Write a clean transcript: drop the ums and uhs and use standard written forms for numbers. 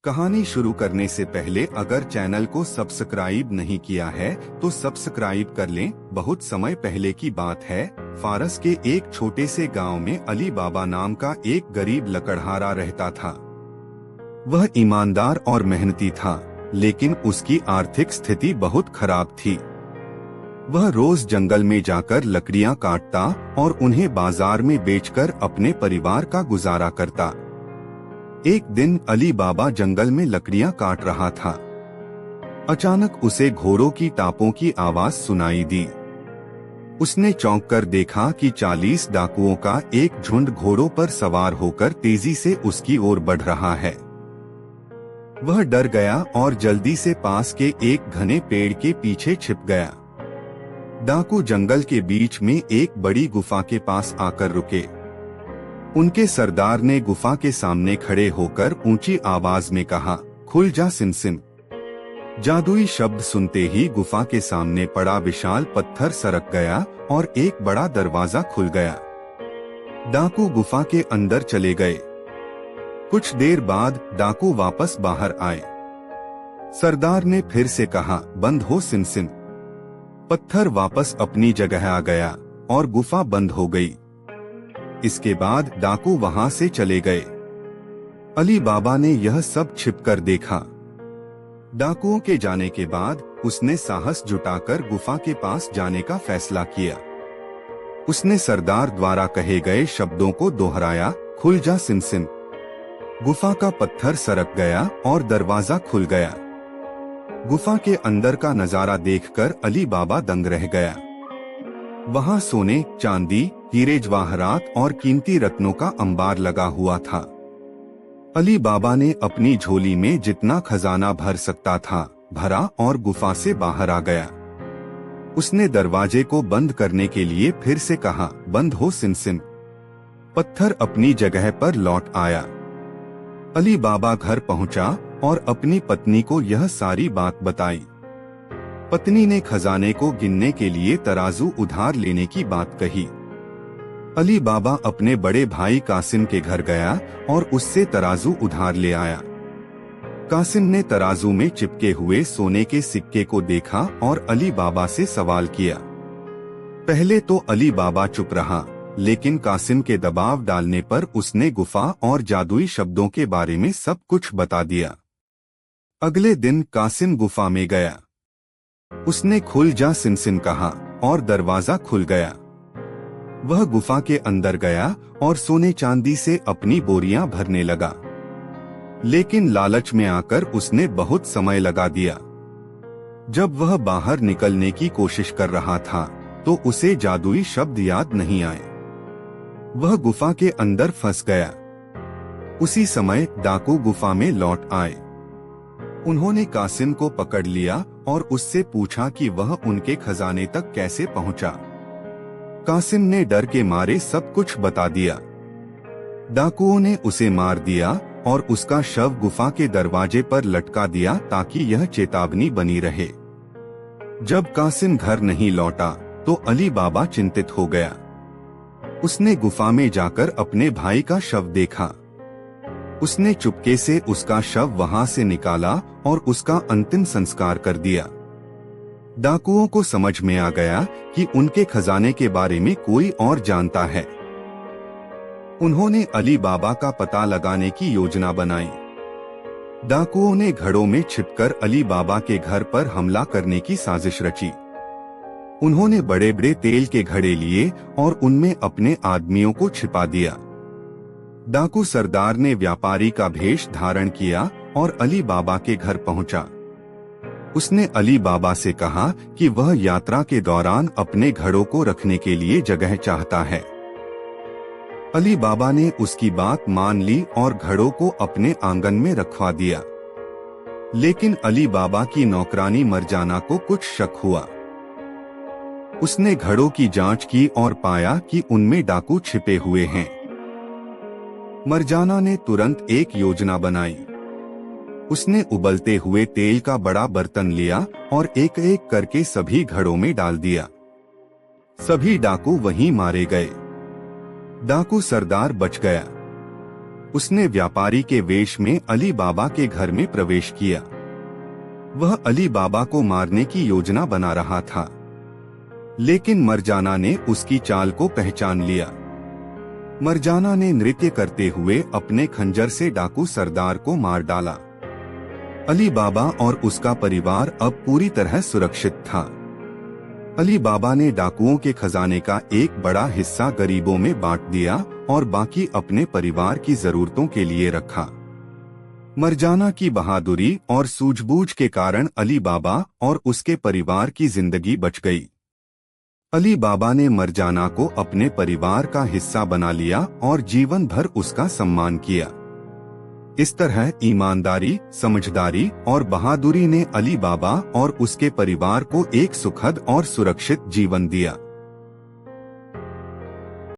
कहानी शुरू करने से पहले अगर चैनल को सब्सक्राइब नहीं किया है तो सब्सक्राइब कर लें। बहुत समय पहले की बात है। फारस के एक छोटे से गांव में अली बाबा नाम का एक गरीब लकड़हारा रहता था। वह ईमानदार और मेहनती था, लेकिन उसकी आर्थिक स्थिति बहुत खराब थी। वह रोज जंगल में जाकर लकड़ियां काटता और उन्हें बाजार में बेचकर अपने परिवार का गुजारा करता। एक दिन अली बाबा जंगल में लकड़ियां काट रहा था। अचानक उसे घोड़ों की टापों की आवाज सुनाई दी। उसने चौंक कर देखा कि 40 डाकुओं का एक झुंड घोड़ों पर सवार होकर तेजी से उसकी ओर बढ़ रहा है। वह डर गया और जल्दी से पास के एक घने पेड़ के पीछे छिप गया। डाकू जंगल के बीच में एक बड़ी गुफा के पास आकर रुके। उनके सरदार ने गुफा के सामने खड़े होकर ऊंची आवाज में कहा, खुल जा सिनसिन। जादुई शब्द सुनते ही गुफा के सामने पड़ा विशाल पत्थर सरक गया और एक बड़ा दरवाजा खुल गया। डाकू गुफा के अंदर चले गए। कुछ देर बाद डाकू वापस बाहर आए। सरदार ने फिर से कहा, बंद हो सिनसिन। पत्थर वापस अपनी जगह आ गया और गुफा बंद हो गई। इसके बाद डाकू वहां से चले गए। अली बाबा ने यह सब छिपकर देखा। डाकुओं के जाने के बाद उसने साहस जुटाकर गुफा के पास जाने का फैसला किया। उसने सरदार द्वारा कहे गए शब्दों को दोहराया, खुल जा सिनसिन। गुफा का पत्थर सरक गया और दरवाजा खुल गया। गुफा के अंदर का नजारा देखकर अली बाबा दंग रह गया। वहां सोने, चांदी, हीरे जवाहरात और कीमती रत्नों का अंबार लगा हुआ था। अली बाबा ने अपनी झोली में जितना खजाना भर सकता था भरा और गुफा से बाहर आ गया। उसने दरवाजे को बंद करने के लिए फिर से कहा, बंद हो सिनसिन। पत्थर अपनी जगह पर लौट आया। अली बाबा घर पहुंचा और अपनी पत्नी को यह सारी बात बताई। पत्नी ने खजाने को गिनने के लिए तराजू उधार लेने की बात कही। अली बाबा अपने बड़े भाई कासिम के घर गया और उससे तराजू उधार ले आया। कासिम ने तराजू में चिपके हुए सोने के सिक्के को देखा और अली बाबा से सवाल किया। पहले तो अली बाबा चुप रहा, लेकिन कासिम के दबाव डालने पर उसने गुफा और जादुई शब्दों के बारे में सब कुछ बता दिया। अगले दिन कासिम गुफा में गया। उसने खुल जा सिनसिन कहा और दरवाजा खुल गया। वह गुफा के अंदर गया और सोने चांदी से अपनी बोरियां भरने लगा, लेकिन लालच में आकर उसने बहुत समय लगा दिया। जब वह बाहर निकलने की कोशिश कर रहा था तो उसे जादुई शब्द याद नहीं आए। वह गुफा के अंदर फंस गया। उसी समय डाकू गुफा में लौट आए। उन्होंने कासिम को पकड़ लिया और उससे पूछा कि वह उनके खजाने तक कैसे पहुंचा। कासिम ने डर के मारे सब कुछ बता दिया। डाकुओं ने उसे मार दिया और उसका शव गुफा के दरवाजे पर लटका दिया ताकि यह चेतावनी बनी रहे। जब कासिम घर नहीं लौटा तो अली बाबा चिंतित हो गया। उसने गुफा में जाकर अपने भाई का शव देखा। उसने चुपके से उसका शव वहां से निकाला और उसका अंतिम संस्कार कर दिया। डाकुओं को समझ में आ गया कि उनके खजाने के बारे में कोई और जानता है। उन्होंने अली बाबा का पता लगाने की योजना बनाई। डाकुओं ने घड़ों में छिपकर अली बाबा के घर पर हमला करने की साजिश रची। उन्होंने बड़े बड़े तेल के घड़े लिए और उनमें अपने आदमियों को छिपा दिया। डाकू सरदार ने व्यापारी का भेष धारण किया और अली बाबा के घर पहुंचा। उसने अली बाबा से कहा कि वह यात्रा के दौरान अपने घड़ों को रखने के लिए जगह चाहता है। अली बाबा ने उसकी बात मान ली और घड़ों को अपने आंगन में रखवा दिया। लेकिन अली बाबा की नौकरानी मरजाना को कुछ शक हुआ। उसने घड़ों की जांच की और पाया कि उनमें डाकू छिपे हुए हैं। मरजाना ने तुरंत एक योजना बनाई। उसने उबलते हुए तेल का बड़ा बर्तन लिया और एक एक करके सभी घड़ों में डाल दिया। सभी डाकू वहीं मारे गए। डाकू सरदार बच गया। उसने व्यापारी के वेश में अली बाबा के घर में प्रवेश किया। वह अली बाबा को मारने की योजना बना रहा था, लेकिन मरजाना ने उसकी चाल को पहचान लिया। मरजाना ने नृत्य करते हुए अपने खंजर से डाकू सरदार को मार डाला। अली बाबा और उसका परिवार अब पूरी तरह सुरक्षित था। अली बाबा ने डाकुओं के खजाने का एक बड़ा हिस्सा गरीबों में बांट दिया और बाकी अपने परिवार की जरूरतों के लिए रखा। मरजाना की बहादुरी और सूझबूझ के कारण अली बाबा और उसके परिवार की जिंदगी बच गई। अली बाबा ने मरजाना को अपने परिवार का हिस्सा बना लिया और जीवन भर उसका सम्मान किया। इस तरह ईमानदारी, समझदारी और बहादुरी ने अली बाबा और उसके परिवार को एक सुखद और सुरक्षित जीवन दिया।